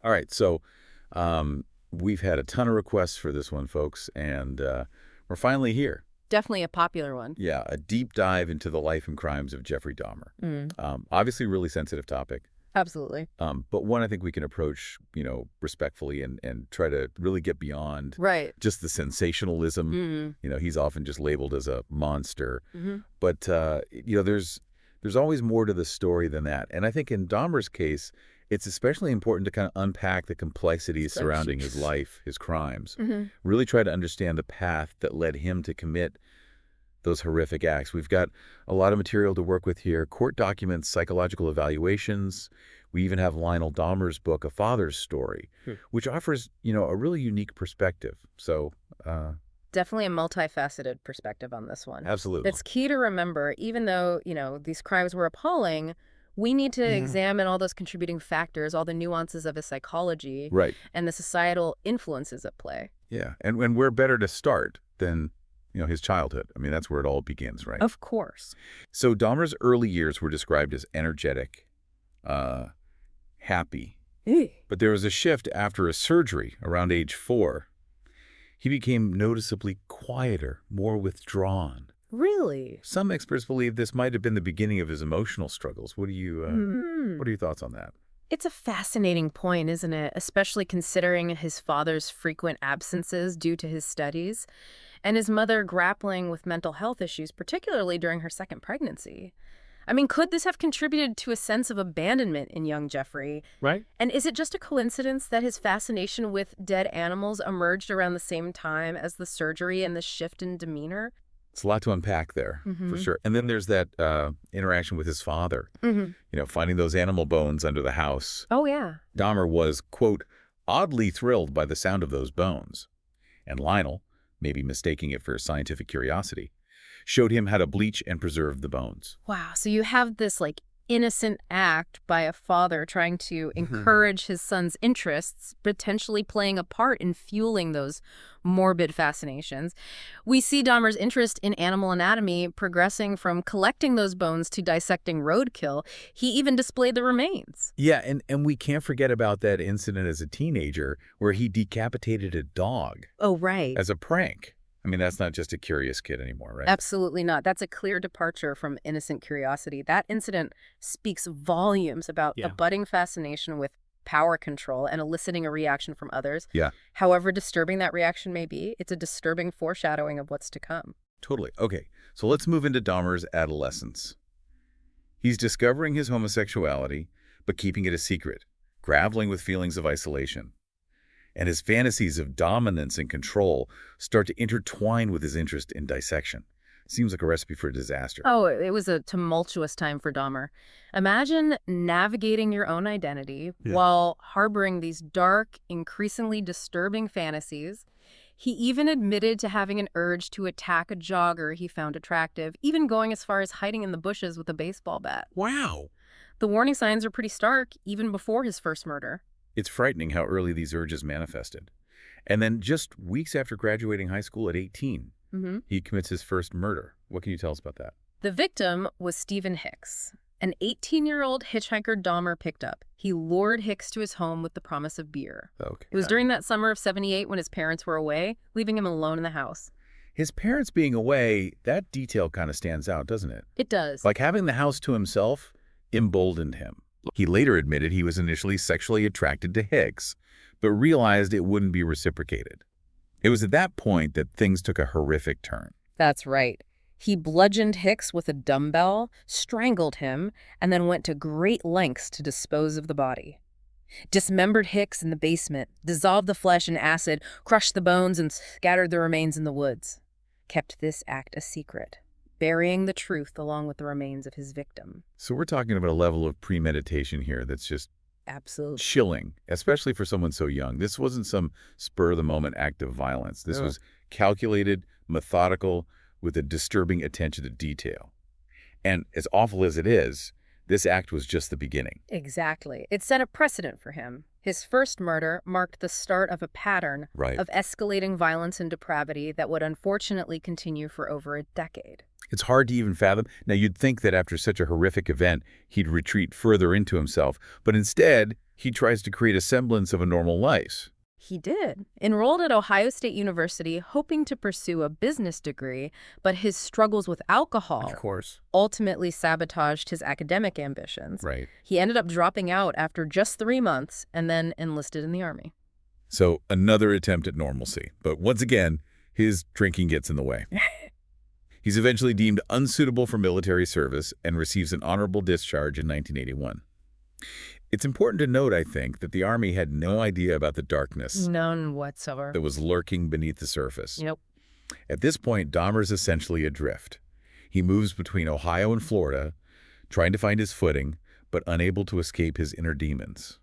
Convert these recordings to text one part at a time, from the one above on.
All right, so we've had a ton of requests for this one, folks, and we're finally here. Definitely a popular one. Yeah, a deep dive into the life and crimes of Jeffrey Dahmer. Mm, Obviously, really sensitive topic, absolutely. but one I think we can approach, respectfully and try to really get beyond Right. just the sensationalism. Mm, He's often just labeled as a monster, hmm but there's always more to the story than that. And I think in Dahmer's case, it's especially important to kind of unpack the complexities surrounding his life, his crimes, hmm really try to understand the path that led him to commit those horrific acts. We've got a lot of material to work with here, court documents, psychological evaluations. We even have Lionel Dahmer's book, A Father's Story, which offers, a really unique perspective. So, Definitely a multifaceted perspective on this one. absolutely. It's key to remember, even though, these crimes were appalling, we need to examine all those contributing factors, all the nuances of his psychology, Right. and the societal influences at play. Yeah. And where better to start than, his childhood. I mean, that's where it all begins, right? Of course. So Dahmer's early years were described as energetic, happy. But there was a shift after a surgery around age 4. He became noticeably quieter, more withdrawn. Really? Some experts believe this might have been the beginning of his emotional struggles. What are your thoughts on that? It's a fascinating point, isn't it? Especially considering his father's frequent absences due to his studies, and his mother grappling with mental health issues, particularly during her second pregnancy. I mean, could this have contributed to a sense of abandonment in young Jeffrey? Right. And is it just a coincidence that his fascination with dead animals emerged around the same time as the surgery and the shift in demeanor? It's a lot to unpack there, for sure. And then there's that interaction with his father, finding those animal bones under the house. Oh, yeah. Dahmer was, quote, oddly thrilled by the sound of those bones. And Lionel, maybe mistaking it for scientific curiosity, showed him how to bleach and preserve the bones. Wow. So you have this innocent act by a father trying to encourage his son's interests, potentially playing a part in fueling those morbid fascinations. We see Dahmer's interest in animal anatomy progressing from collecting those bones to dissecting roadkill. He even displayed the remains. Yeah, and we can't forget about that incident as a teenager where he decapitated a dog Oh, right. as a prank. I mean, that's not just a curious kid anymore, right? Absolutely not. That's a clear departure from innocent curiosity. That incident speaks volumes about a budding fascination with power control and eliciting a reaction from others. Yeah, However disturbing that reaction may be, it's a disturbing foreshadowing of what's to come. totally. Okay, so let's move into Dahmer's adolescence. He's discovering his homosexuality, but keeping it a secret, grappling with feelings of isolation. And his fantasies of dominance and control start to intertwine with his interest in dissection. Seems like a recipe for disaster. Oh, it was a tumultuous time for Dahmer. Imagine navigating your own identity while harboring these dark, increasingly disturbing fantasies. He even admitted to having an urge to attack a jogger he found attractive, even going as far as hiding in the bushes with a baseball bat. Wow. The warning signs are pretty stark, even before his first murder. It's frightening how early these urges manifested. And then just weeks after graduating high school at 18, he commits his first murder. What can you tell us about that? The victim was Stephen Hicks, an 18-year-old hitchhiker Dahmer picked up. He lured Hicks to his home with the promise of beer. Okay. It was during that summer of '78 when his parents were away, leaving him alone in the house. His parents being away, that detail kind of stands out, doesn't it? It does. Like having the house to himself emboldened him. He later admitted he was initially sexually attracted to Hicks, but realized it wouldn't be reciprocated. It was at that point that things took a horrific turn. That's right. He bludgeoned Hicks with a dumbbell, strangled him, and then went to great lengths to dispose of the body. Dismembered Hicks in the basement, dissolved the flesh in acid, crushed the bones, and scattered the remains in the woods. Kept this act a secret, burying the truth along with the remains of his victim. So we're talking about a level of premeditation here that's just Absolutely. chilling, especially for someone so young. This wasn't some spur-of-the-moment act of violence. This was calculated, methodical, with a disturbing attention to detail. And as awful as it is, this act was just the beginning. Exactly. It set a precedent for him. His first murder marked the start of a pattern of escalating violence and depravity that would unfortunately continue for over a decade. It's hard to even fathom. Now, you'd think that after such a horrific event, he'd retreat further into himself. But instead, He tries to create a semblance of a normal life. He did. Enrolled at Ohio State University, hoping to pursue a business degree, but his struggles with alcohol Of course. ultimately sabotaged his academic ambitions. Right. He ended up dropping out after just 3 months and then enlisted in the Army. So another attempt at normalcy. But once again, his drinking gets in the way. He's eventually deemed unsuitable for military service and receives an honorable discharge in 1981. It's important to note, I think, that the Army had no idea about the darkness None whatsoever. that was lurking beneath the surface. Nope. At this point, Dahmer's essentially adrift. He moves between Ohio and Florida, trying to find his footing, but unable to escape his inner demons.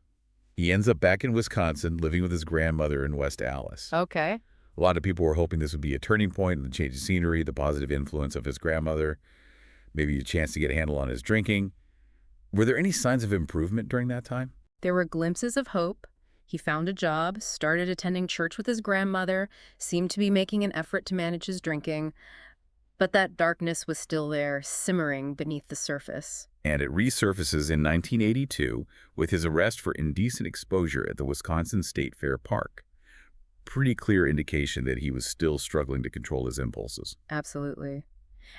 He ends up back in Wisconsin, living with his grandmother in West Allis. Okay. A lot of people were hoping this would be a turning point in the change of scenery, the positive influence of his grandmother, maybe a chance to get a handle on his drinking. Were there any signs of improvement during that time? There were glimpses of hope. He found a job, started attending church with his grandmother, seemed to be making an effort to manage his drinking. But that darkness was still there, simmering beneath the surface. And it resurfaces in 1982 with his arrest for indecent exposure at the Wisconsin State Fair Park. Pretty clear indication that he was still struggling to control his impulses. Absolutely.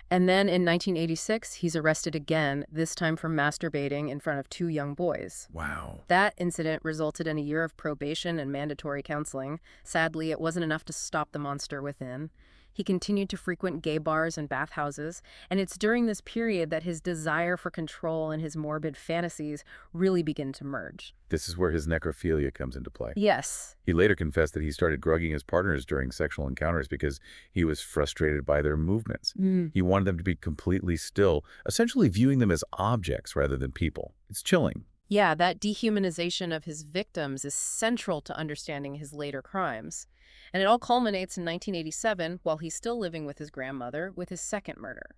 And then in 1986, he's arrested again, this time for masturbating in front of 2 young boys. Wow. That incident resulted in a year of probation and mandatory counseling. Sadly, it wasn't enough to stop the monster within. He continued to frequent gay bars and bathhouses, and it's during this period that his desire for control and his morbid fantasies really begin to merge. This is where his necrophilia comes into play. Yes. He later confessed that he started drugging his partners during sexual encounters because he was frustrated by their movements. He wanted them to be completely still, essentially viewing them as objects rather than people. It's chilling. Yeah, that dehumanization of his victims is central to understanding his later crimes. And it all culminates in 1987, while he's still living with his grandmother, with his second murder.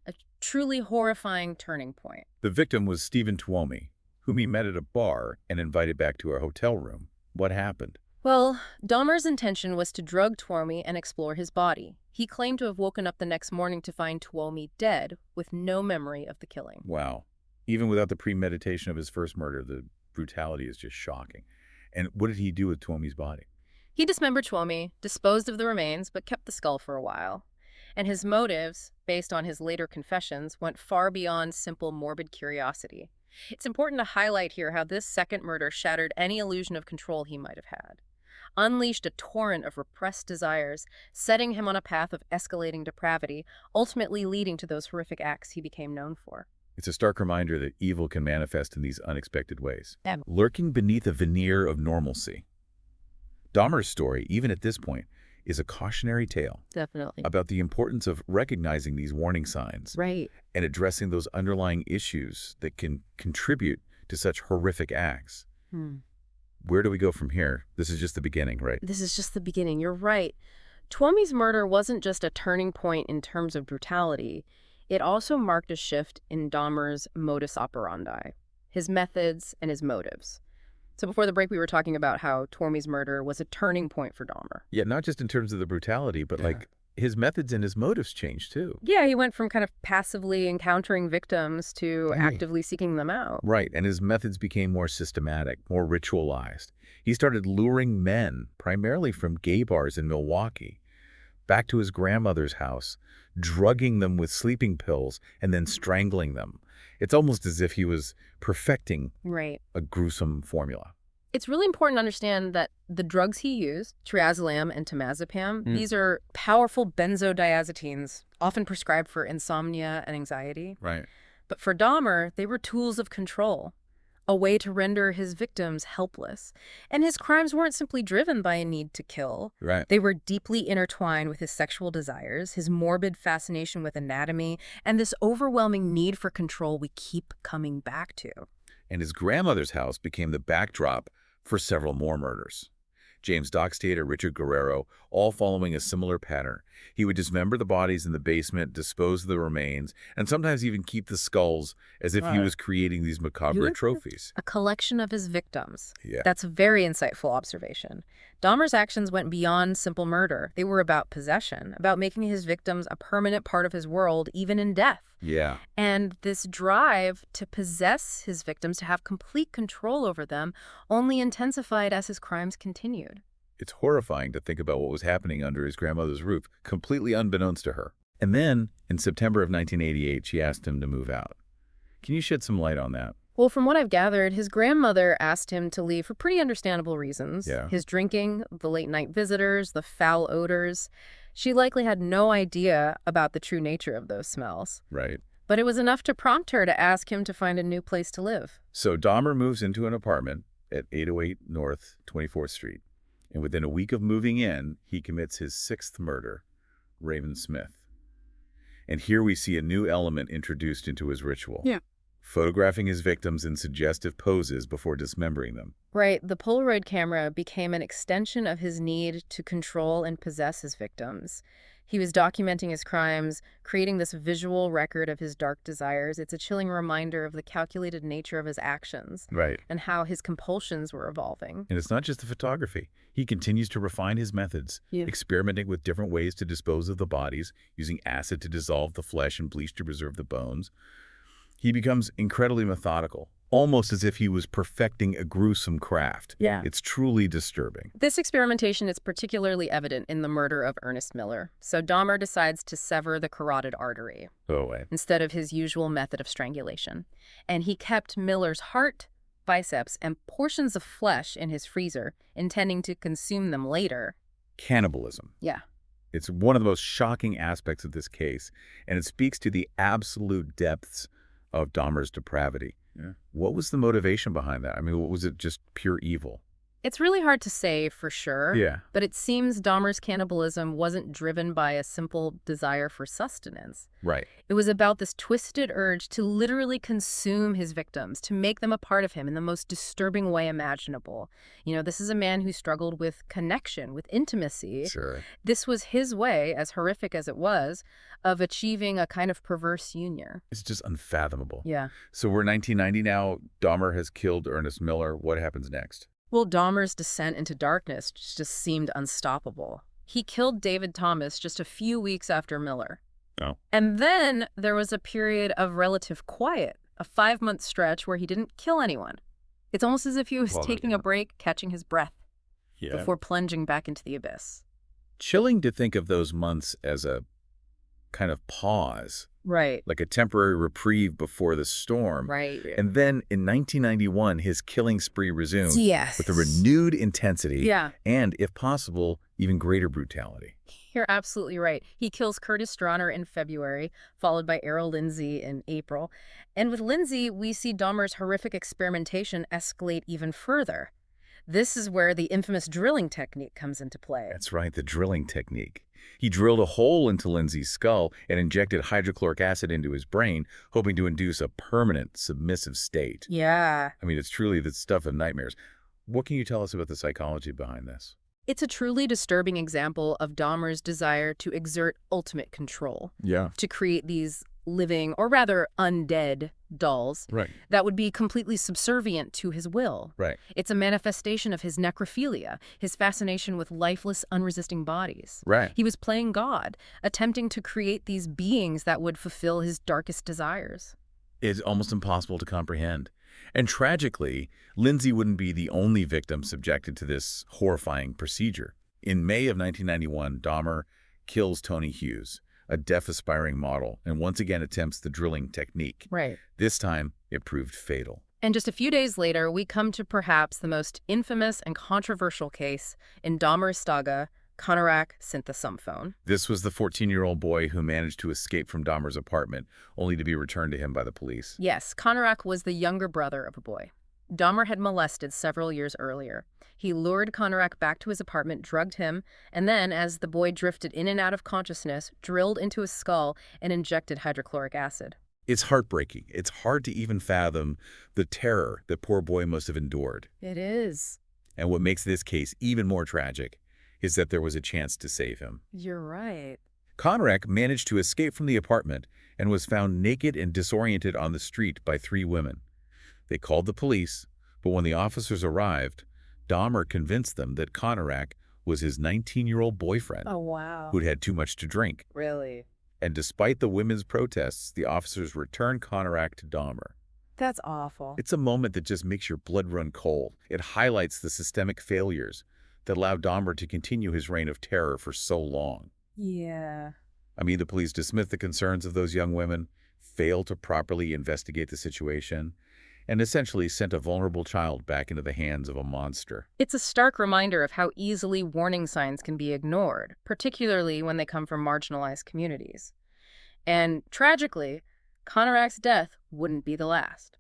A truly horrifying turning point. The victim was Stephen Tuomi, whom he met at a bar and invited back to a hotel room. What happened? Well, Dahmer's intention was to drug Tuomi and explore his body. He claimed to have woken up the next morning to find Tuomi dead, with no memory of the killing. Wow. Even without the premeditation of his first murder, the brutality is just shocking. And what did he do with Tuomi's body? He dismembered Tuomi, disposed of the remains, but kept the skull for a while. And his motives, based on his later confessions, went far beyond simple morbid curiosity. It's important to highlight here how this second murder shattered any illusion of control he might have had. Unleashed a torrent of repressed desires, setting him on a path of escalating depravity, ultimately leading to those horrific acts he became known for. It's a stark reminder that evil can manifest in these unexpected ways, Yeah. lurking beneath a veneer of normalcy. Dahmer's story, even at this point, is a cautionary tale Definitely. about the importance of recognizing these warning signs Right. and addressing those underlying issues that can contribute to such horrific acts. Where do we go from here? This is just the beginning, right? This is just the beginning. You're right. Tuomi's murder wasn't just a turning point in terms of brutality. It also marked a shift in Dahmer's modus operandi, his methods and his motives. So before the break, we were talking about how Tuomi's murder was a turning point for Dahmer. Yeah, not just in terms of the brutality, but like his methods and his motives changed too. Yeah, he went from kind of passively encountering victims to Right. actively seeking them out. Right, and his methods became more systematic, more ritualized. He started luring men, primarily from gay bars in Milwaukee, back to his grandmother's house, drugging them with sleeping pills and then strangling them. It's almost as if he was perfecting Right. a gruesome formula. It's really important to understand that the drugs he used, triazolam and temazepam, these are powerful benzodiazepines, often prescribed for insomnia and anxiety. Right. But for Dahmer, they were tools of control, a way to render his victims helpless. And his crimes weren't simply driven by a need to kill. Right. They were deeply intertwined with his sexual desires, his morbid fascination with anatomy, and this overwhelming need for control we keep coming back to. And his grandmother's house became the backdrop for several more murders. James Dockstader, Richard Guerrero, all following a similar pattern. He would dismember the bodies in the basement, dispose of the remains, and sometimes even keep the skulls as if he was creating these macabre trophies. A collection of his victims. Yeah. That's a very insightful observation. Dahmer's actions went beyond simple murder. They were about possession, about making his victims a permanent part of his world, even in death. Yeah. And this drive to possess his victims, to have complete control over them, only intensified as his crimes continued. It's horrifying to think about what was happening under his grandmother's roof, completely unbeknownst to her. And then, in September of 1988, she asked him to move out. Can you shed some light on that? Well, from what I've gathered, his grandmother asked him to leave for pretty understandable reasons. Yeah. His drinking, the late-night visitors, the foul odors. She likely had no idea about the true nature of those smells. Right. But it was enough to prompt her to ask him to find a new place to live. So Dahmer moves into an apartment at 808 North 24th Street. And within a week of moving in, he commits his sixth murder, Raymond Smith. And here we see a new element introduced into his ritual. Yeah. Photographing his victims in suggestive poses before dismembering them. Right, the Polaroid camera became an extension of his need to control and possess his victims. He was documenting his crimes, creating this visual record of his dark desires. It's a chilling reminder of the calculated nature of his actions. Right. And how his compulsions were evolving. And it's not just the photography. He continues to refine his methods, experimenting with different ways to dispose of the bodies, using acid to dissolve the flesh and bleach to preserve the bones. He becomes incredibly methodical, almost as if he was perfecting a gruesome craft. Yeah. It's truly disturbing. This experimentation is particularly evident in the murder of Ernest Miller. So Dahmer decides to sever the carotid artery Oh, wait. instead of his usual method of strangulation. And he kept Miller's heart, biceps, and portions of flesh in his freezer, intending to consume them later. Cannibalism. Yeah. It's one of the most shocking aspects of this case, and it speaks to the absolute depths of Dahmer's depravity. Yeah. What was the motivation behind that? I mean, was it just pure evil? It's really hard to say for sure. Yeah. But it seems Dahmer's cannibalism wasn't driven by a simple desire for sustenance. Right. It was about this twisted urge to literally consume his victims, to make them a part of him in the most disturbing way imaginable. You know, this is a man who struggled with connection, with intimacy. Sure. This was his way, as horrific as it was, of achieving a kind of perverse union. It's just unfathomable. Yeah. So we're 1990 now. Dahmer has killed Ernest Miller. What happens next? Well, Dahmer's descent into darkness just seemed unstoppable. He killed David Thomas just a few weeks after Miller. Oh. And then there was a period of relative quiet, a 5-month stretch where he didn't kill anyone. It's almost as if he was taking a break, catching his breath, before plunging back into the abyss. Chilling to think of those months as a kind of pause. Right. Like a temporary reprieve before the storm. Right. And then in 1991, his killing spree resumed with a renewed intensity and, if possible, even greater brutality. You're absolutely right. He kills Curtis Strauner in February, followed by Errol Lindsay in April. And with Lindsay, we see Dahmer's horrific experimentation escalate even further. This is where the infamous drilling technique comes into play. That's right, the drilling technique. He drilled a hole into Lindsay's skull and injected hydrochloric acid into his brain, hoping to induce a permanent submissive state. Yeah. I mean, it's truly the stuff of nightmares. What can you tell us about the psychology behind this? It's a truly disturbing example of Dahmer's desire to exert ultimate control. Yeah. To create these living, or rather undead, dolls that would be completely subservient to his will. Right. It's a manifestation of his necrophilia, his fascination with lifeless, unresisting bodies. Right. He was playing God, attempting to create these beings that would fulfill his darkest desires. It's almost impossible to comprehend. And tragically, Lindsay wouldn't be the only victim subjected to this horrifying procedure. In May of 1991, Dahmer kills Tony Hughes, a deaf aspiring model, and once again attempts the drilling technique. Right. This time, it proved fatal. And just a few days later, we come to perhaps the most infamous and controversial case in Dahmer's saga, Konarak synthesumphone. This was the 14-year-old boy who managed to escape from Dahmer's apartment, only to be returned to him by the police. Yes, Konarak was the younger brother of a boy Dahmer had molested several years earlier. He lured Konarak back to his apartment, drugged him, and then, as the boy drifted in and out of consciousness, drilled into his skull and injected hydrochloric acid. It's heartbreaking. It's hard to even fathom the terror that poor boy must have endured. It is. And what makes this case even more tragic is that there was a chance to save him. You're right. Konarak managed to escape from the apartment and was found naked and disoriented on the street by 3 women. They called the police, but when the officers arrived, Dahmer convinced them that Konarak was his 19-year-old boyfriend Oh, wow. who'd had too much to drink. Really? And despite the women's protests, the officers return Conorak to Dahmer. That's awful. It's a moment that just makes your blood run cold. It highlights the systemic failures that allowed Dahmer to continue his reign of terror for so long. Yeah. I mean, the police dismissed the concerns of those young women, failed to properly investigate the situation, and essentially sent a vulnerable child back into the hands of a monster. It's a stark reminder of how easily warning signs can be ignored, particularly when they come from marginalized communities. And tragically, Conorak's death wouldn't be the last.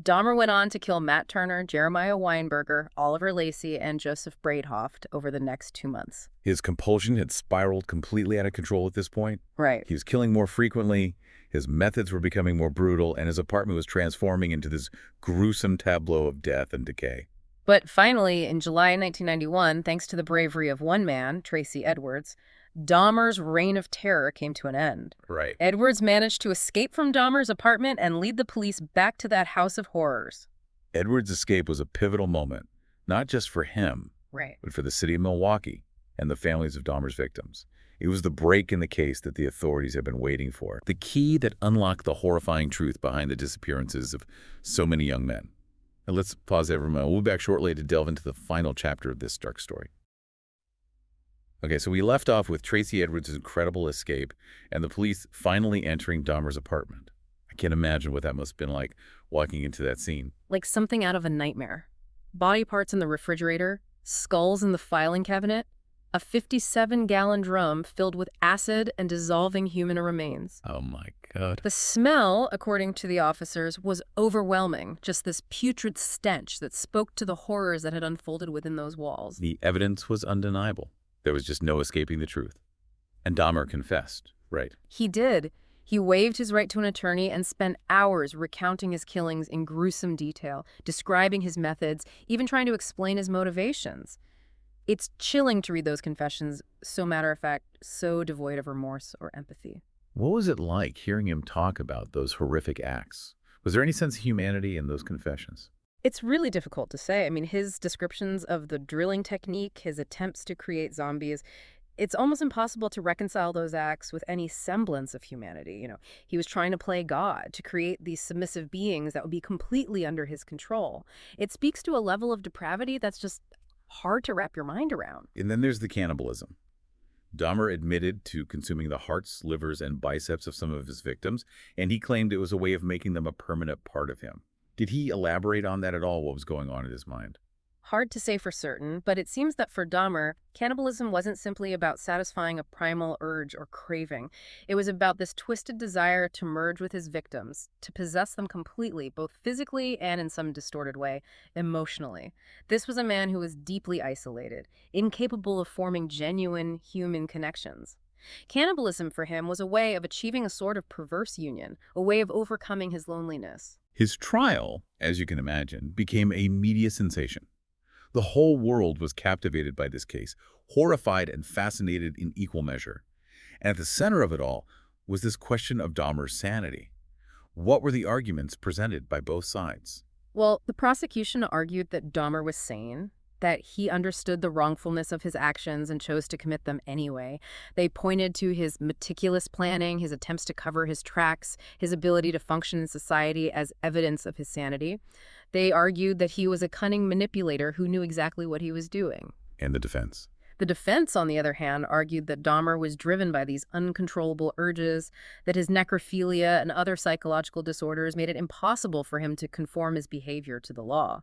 Dahmer went on to kill Matt Turner, Jeremiah Weinberger, Oliver Lacey, and Joseph Braidhoft over the next 2 months. His compulsion had spiraled completely out of control at this point. Right. He was killing more frequently, his methods were becoming more brutal, and his apartment was transforming into this gruesome tableau of death and decay. But finally, in July 1991, thanks to the bravery of one man, Tracy Edwards, Dahmer's reign of terror came to an end. Right. Edwards managed to escape from Dahmer's apartment and lead the police back to that house of horrors. Edwards' escape was a pivotal moment, not just for him, Right. but for the city of Milwaukee and the families of Dahmer's victims. It was the break in the case that the authorities had been waiting for, the key that unlocked the horrifying truth behind the disappearances of so many young men. And let's pause there for a moment. We'll be back shortly to delve into the final chapter of this dark story. Okay, so we left off with Tracy Edwards' incredible escape and the police finally entering Dahmer's apartment. I can't imagine what that must have been like walking into that scene. Like something out of a nightmare. Body parts in the refrigerator, skulls in the filing cabinet, a 57-gallon drum filled with acid and dissolving human remains. Oh my God. The smell, according to the officers, was overwhelming, just this putrid stench that spoke to the horrors that had unfolded within those walls. The evidence was undeniable. There was just no escaping the truth. And Dahmer confessed, right? He did. He waived his right to an attorney and spent hours recounting his killings in gruesome detail, describing his methods, even trying to explain his motivations. It's chilling to read those confessions, so matter-of-fact, so devoid of remorse or empathy. What was it like hearing him talk about those horrific acts? Was there any sense of humanity in those confessions? It's really difficult to say. I mean, his descriptions of the drilling technique, his attempts to create zombies, it's almost impossible to reconcile those acts with any semblance of humanity. He was trying to play God, to create these submissive beings that would be completely under his control. It speaks to a level of depravity that's just hard to wrap your mind around. And then there's the cannibalism. Dahmer admitted to consuming the hearts, livers, and biceps of some of his victims, and he claimed it was a way of making them a permanent part of him. Did he elaborate on that at all, what was going on in his mind? Hard to say for certain, but it seems that for Dahmer, cannibalism wasn't simply about satisfying a primal urge or craving. It was about this twisted desire to merge with his victims, to possess them completely, both physically and in some distorted way, emotionally. This was a man who was deeply isolated, incapable of forming genuine human connections. Cannibalism for him was a way of achieving a sort of perverse union, a way of overcoming his loneliness. His trial, as you can imagine, became a media sensation. The whole world was captivated by this case, horrified and fascinated in equal measure. And at the center of it all was this question of Dahmer's sanity. What were the arguments presented by both sides? Well, the prosecution argued that Dahmer was sane, that he understood the wrongfulness of his actions and chose to commit them anyway. They pointed to his meticulous planning, his attempts to cover his tracks, his ability to function in society as evidence of his sanity. They argued that he was a cunning manipulator who knew exactly what he was doing. And the defense? The defense, on the other hand, argued that Dahmer was driven by these uncontrollable urges, that his necrophilia and other psychological disorders made it impossible for him to conform his behavior to the law.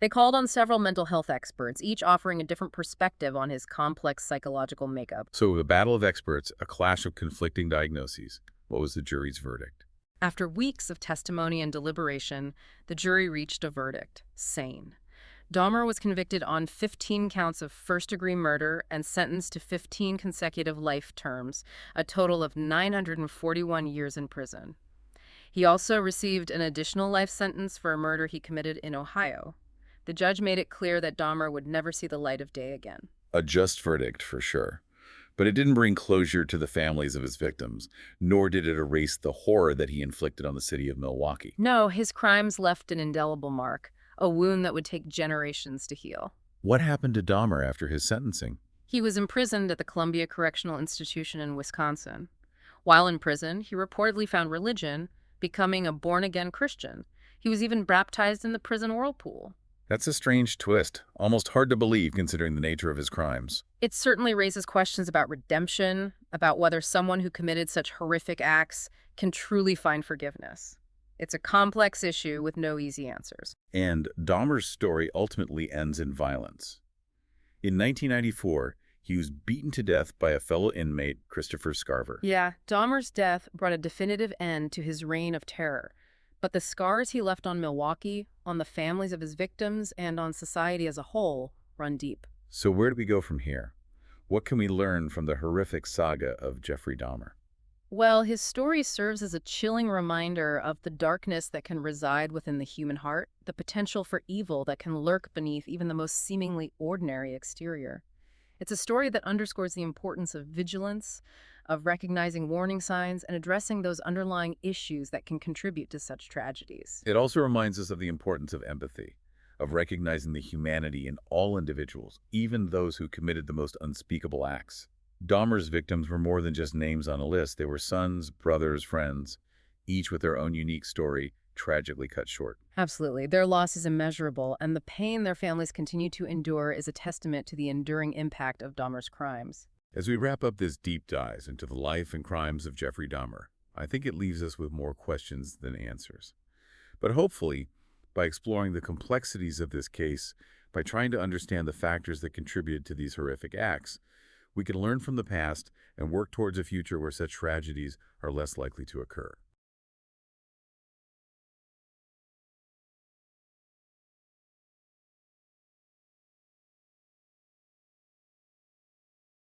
They called on several mental health experts, each offering a different perspective on his complex psychological makeup. So the battle of experts, a clash of conflicting diagnoses. What was the jury's verdict? After weeks of testimony and deliberation, the jury reached a verdict: sane. Dahmer was convicted on 15 counts of first-degree murder and sentenced to 15 consecutive life terms, a total of 941 years in prison. He also received an additional life sentence for a murder he committed in Ohio. The judge made it clear that Dahmer would never see the light of day again. A just verdict, for sure. But it didn't bring closure to the families of his victims, nor did it erase the horror that he inflicted on the city of Milwaukee. No, his crimes left an indelible mark, a wound that would take generations to heal. What happened to Dahmer after his sentencing? He was imprisoned at the Columbia Correctional Institution in Wisconsin. While in prison, he reportedly found religion, becoming a born-again Christian. He was even baptized in the prison whirlpool. That's a strange twist, almost hard to believe considering the nature of his crimes. It certainly raises questions about redemption, about whether someone who committed such horrific acts can truly find forgiveness. It's a complex issue with no easy answers. And Dahmer's story ultimately ends in violence. In 1994, he was beaten to death by a fellow inmate, Christopher Scarver. Yeah, Dahmer's death brought a definitive end to his reign of terror. But the scars he left on Milwaukee, on the families of his victims, and on society as a whole run deep. So where do we go from here? What can we learn from the horrific saga of Jeffrey Dahmer? Well, his story serves as a chilling reminder of the darkness that can reside within the human heart, the potential for evil that can lurk beneath even the most seemingly ordinary exterior. It's a story that underscores the importance of vigilance, of recognizing warning signs, and addressing those underlying issues that can contribute to such tragedies. It also reminds us of the importance of empathy, of recognizing the humanity in all individuals, even those who committed the most unspeakable acts. Dahmer's victims were more than just names on a list. They were sons, brothers, friends, each with their own unique story, tragically cut short. Absolutely. Their loss is immeasurable, and the pain their families continue to endure is a testament to the enduring impact of Dahmer's crimes. As we wrap up this deep dive into the life and crimes of Jeffrey Dahmer, I think it leaves us with more questions than answers. But hopefully, by exploring the complexities of this case, by trying to understand the factors that contributed to these horrific acts, we can learn from the past and work towards a future where such tragedies are less likely to occur.